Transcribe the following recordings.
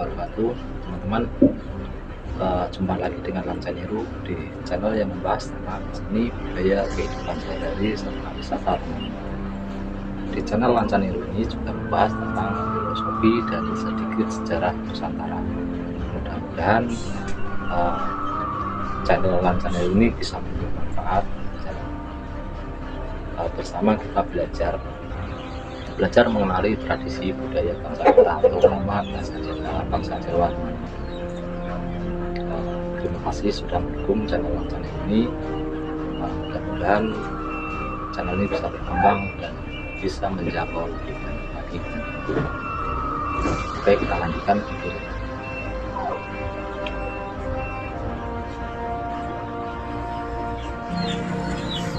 wabarakatuh. Teman-teman, jumpa lagi dengan Lancaneru di channel yang membahas tentang seni, budaya, kehidupan sehari-hari, serta wisata. Di channel Lancaneru ini juga membahas tentang filosofi dan sedikit sejarah Nusantara. Mudah-mudahan channel Lancaneru ini bisa memberi manfaat. Bersama kita belajar mengenali tradisi budaya bangsa kita, terutama bangsa Jawa. Terima kasih sudah mendukung channel Lancaneru ini. Mudah-mudahan channel ini bisa berkembang dan bisa menjangkau lebih banyak lagi. Oke, kita lanjutkan video.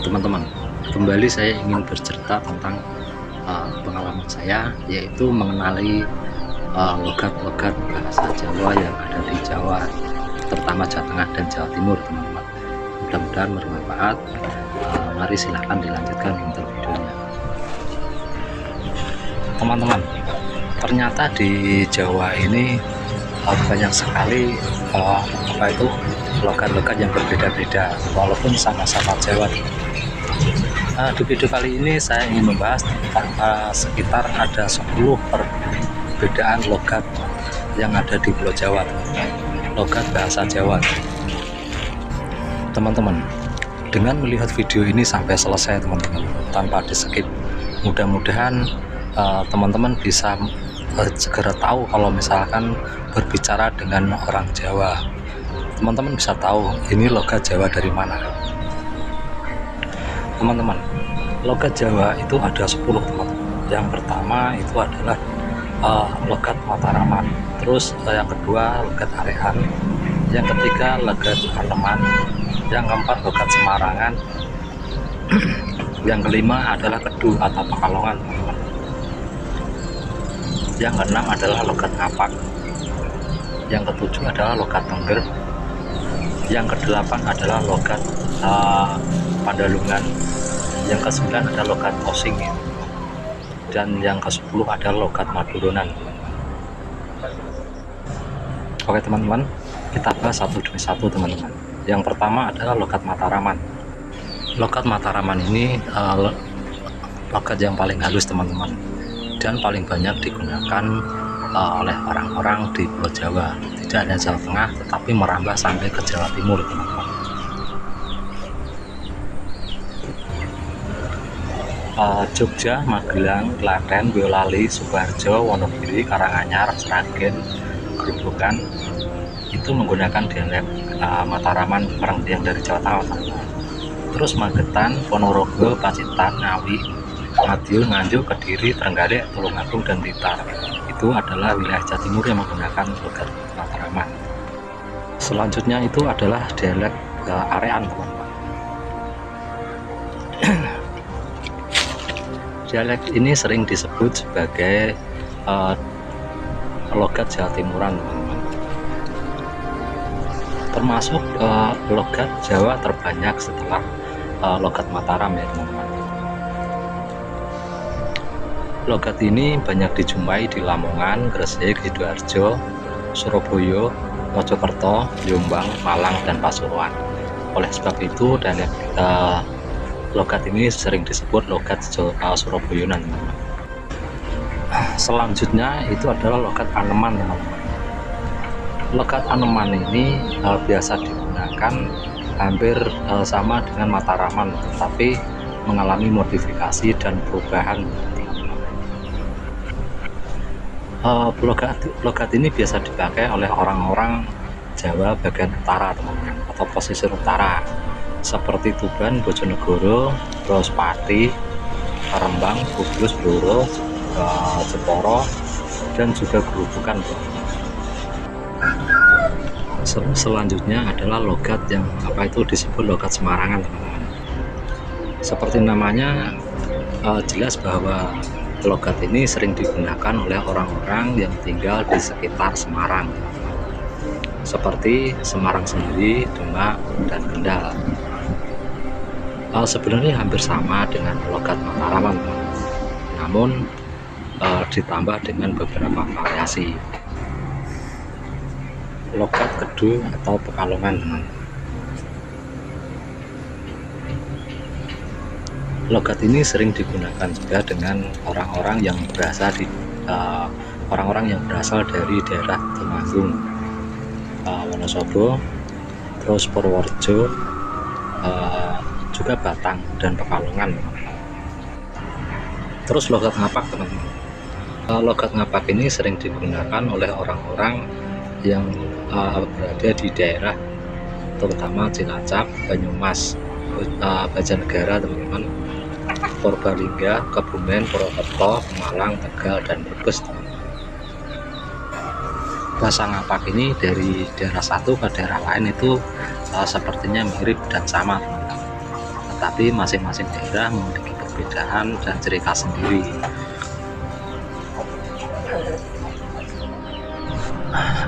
Teman-teman, kembali saya ingin bercerita tentang pengalaman saya, yaitu mengenali logat-logat bahasa Jawa yang ada di Jawa, terutama Jawa Tengah dan Jawa Timur, teman-teman. Mudah-mudahan bermanfaat. Mari silahkan dilanjutkan untuk videonya. Teman-teman, ternyata di Jawa ini banyak sekali logat-logat yang berbeda-beda, walaupun sama-sama Jawa. Di video kali ini saya ingin membahas tentang sekitar ada 10 perbedaan logat yang ada di Pulau Jawa, logat bahasa Jawa. Teman-teman, dengan melihat video ini sampai selesai, teman-teman, tanpa di skip, mudah-mudahan teman-teman bisa segera tahu kalau misalkan berbicara dengan orang Jawa, teman-teman bisa tahu ini logat Jawa dari mana. Teman-teman, logat Jawa itu ada 10, teman-teman. Yang pertama itu adalah logat Mataraman, terus yang kedua logat Arean, yang ketiga logat Aneman, yang keempat logat Semarangan, yang kelima adalah Kedu atau Pekalongan, teman-teman. Yang keenam adalah logat Ngapak, yang ketujuh adalah logat Tengger, yang kedelapan adalah logat Pandalungan, yang ke-9 adalah logat Osing, dan yang ke-10 adalah logat Maduronan. Oke teman-teman, kita bahas satu demi satu, teman-teman. Yang pertama adalah logat Mataraman. Logat Mataraman ini logat yang paling halus, teman-teman, dan paling banyak digunakan oleh orang-orang di Pulau Jawa, tidak hanya Jawa Tengah tetapi merambah sampai ke Jawa Timur, teman-teman. Jogja, Magelang, Klaten, Boyolali, Sukoharjo, Wonogiri, Karanganyar, Sragen, Grobogan itu menggunakan dialek Mataraman yang dari Jawa Tengah. Terus Magetan, Ponorogo, Pacitan, Ngawi, Madiun, Nganjuk, Kediri, Trenggalek, Tulungagung, dan Blitar itu adalah wilayah Jawa Timur yang menggunakan logat Mataraman. Selanjutnya itu adalah dialek Arean, teman-teman. Dialek ini sering disebut sebagai logat Jawa Timuran, teman-teman. Termasuk logat Jawa terbanyak setelah logat Mataram, ya teman-teman. Logat ini banyak dijumpai di Lamongan, Gresik, Sidoarjo, Surabaya, Mojokerto, Jombang, Malang, dan Pasuruan. Oleh sebab itu, dialek logat ini sering disebut logat Surabayaan, teman-teman. Selanjutnya itu adalah logat Aneman, teman-teman. Logat Aneman ini biasa digunakan hampir sama dengan Mataraman, tetapi mengalami modifikasi dan perubahan. Logat ini biasa dipakai oleh orang-orang Jawa bagian utara, teman-teman, atau pesisir utara, seperti Tuban, Bojonegoro, Rospati, Rembang, Kudus, Blora, Jepara, dan juga Grobogan. Selanjutnya adalah logat yang disebut logat Semarangan, teman-teman. Seperti namanya jelas bahwa logat ini sering digunakan oleh orang-orang yang tinggal di sekitar Semarang, seperti Semarang sendiri, Demak, dan Kendal. Sebenarnya hampir sama dengan logat Mataraman, namun ditambah dengan beberapa variasi. logat Kedu atau Pekalongan, teman. Logat ini sering digunakan juga dengan orang-orang yang berasal dari daerah Temanggung, Wonosobo, terus Purworejo, juga Batang dan Pekalongan. Terus logat ngapak, teman-teman. Logat ngapak ini sering digunakan oleh orang-orang yang berada di daerah terutama Cilacap, Banyumas, Banjarnegara, teman-teman, Purbalingga, Kebumen, Purwokerto, Malang, Tegal, dan Brebes. Bahasa ngapak ini dari daerah satu ke daerah lain itu sepertinya mirip dan sama, teman-teman. Tetapi masing-masing daerah memiliki perbedaan dan ciri khas sendiri.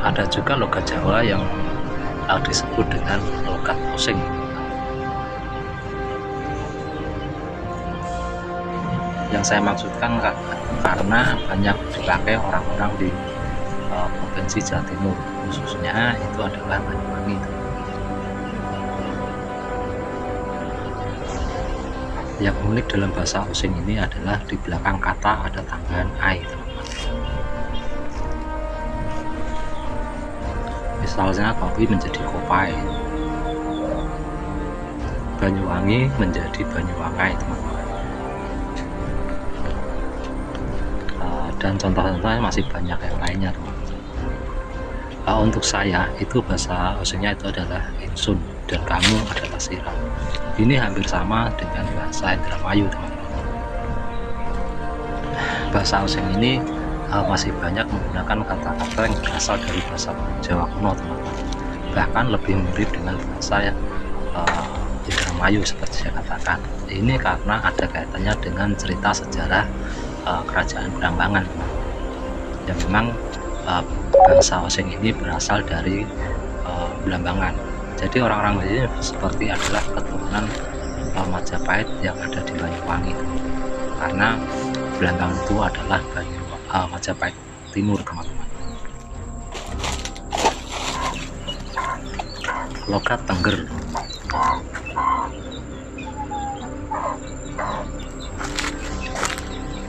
Ada juga logat Jawa yang disebut dengan logat Osing. Yang saya maksudkan karena banyak dipakai orang-orang di Provinsi Jawa Timur, khususnya itu adalah Banyuwangi. Yang unik dalam bahasa Osing ini adalah di belakang kata ada tambahan ai, teman-teman. Misalnya kopi menjadi kopai, Banyuwangi menjadi Banyuwangai, teman-teman. Dan contoh-contohnya masih banyak yang lainnya, teman-teman. Untuk saya itu bahasa Osingnya itu adalah Insun dan kamu adalah Siram. Ini hampir sama dengan bahasa Indramayu, teman-teman. Bahasa Osing ini masih banyak menggunakan kata-kata yang berasal dari bahasa Jawa kuno, teman-teman. Bahkan lebih mirip dengan bahasa Indramayu seperti saya katakan. Ini karena ada kaitannya dengan cerita sejarah kerajaan Blambangan, teman-teman. Yang memang bahasa Osing ini berasal dari Blambangan. Jadi orang-orang ini seperti adalah keturunan Majapahit yang ada di Banyuwangi, karena Blambangan itu adalah Majapahit Timur, teman-teman. Logat Tengger.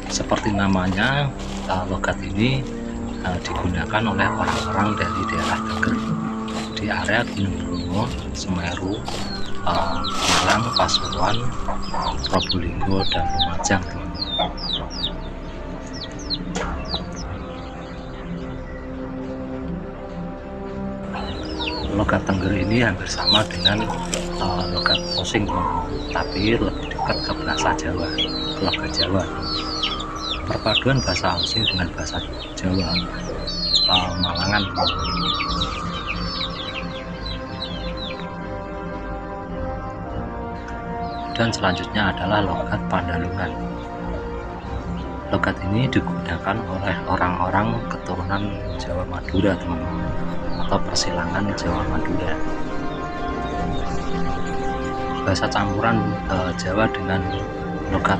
Seperti namanya, logat ini digunakan oleh orang-orang dari daerah Tengger di area Gunung Bromo, Semeru, Malang, Pasuruan, Probolinggo, dan Lumajang, teman-teman. Logat Tengger ini hampir sama dengan logat Osing, tapi lebih dekat ke bahasa Jawa, logat Jawa. Perpaduan bahasa Osing dengan bahasa Jawa Malangan. Dan selanjutnya adalah logat Pandalungan. Logat ini digunakan oleh orang-orang keturunan Jawa Madura, teman-teman, atau persilangan Jawa Madura. Bahasa campuran Jawa dengan logat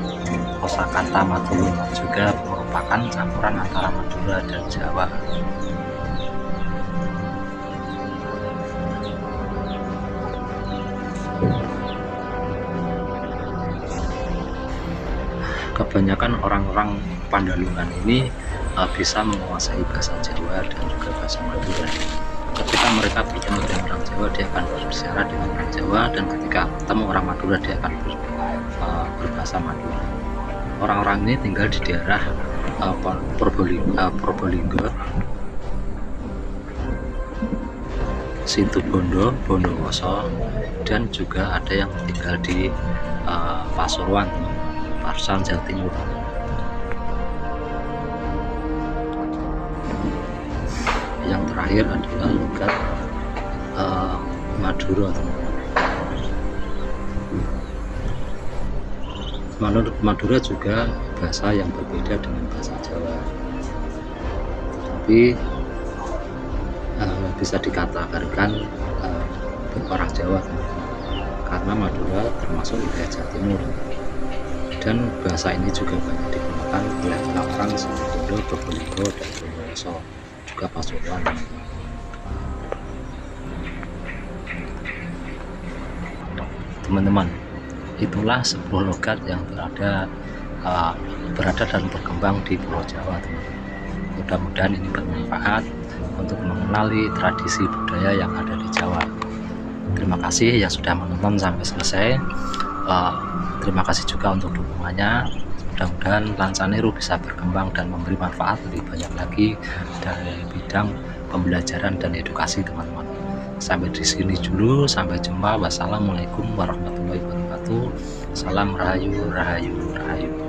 kosakata Madura juga merupakan campuran antara Madura dan Jawa. Kebanyakan orang-orang Pandalungan ini bisa menguasai bahasa Jawa dan juga bahasa Madura. Ketika mereka bertemu dengan orang Jawa, dia akan berbicara dengan orang Jawa, dan ketika bertemu orang Madura, dia akan berbahasa Madura. Orang-orang ini tinggal di daerah Probolinggo, Situbondo, Bondowoso, dan juga ada yang tinggal di Pasuruan, Parsam, Jawa Timur. Yang terakhir adalah logat Madura, teman-teman. Menurut Madura juga bahasa yang berbeda dengan bahasa Jawa, tapi bisa dikatakan orang Jawa, karena Madura termasuk wilayah Jawa Timur, dan bahasa ini juga banyak digunakan oleh orang-orang Situbondo, Probolinggo, dan Bondowoso, juga Pasuruan. Teman-teman, itulah 10 logat yang berada dan berkembang di Pulau Jawa, teman-teman. Mudah-mudahan ini bermanfaat untuk mengenali tradisi budaya yang ada di Jawa. Terima kasih yang sudah menonton sampai selesai. Terima kasih juga untuk dukungannya. Mudah-mudahan Lancaneru bisa berkembang dan memberi manfaat lebih banyak lagi dari bidang pembelajaran dan edukasi, teman-teman. Sampai di sini dulu, sampai jumpa. Wassalamualaikum warahmatullahi wabarakatuh. Salam Rahayu, Rahayu, Rahayu.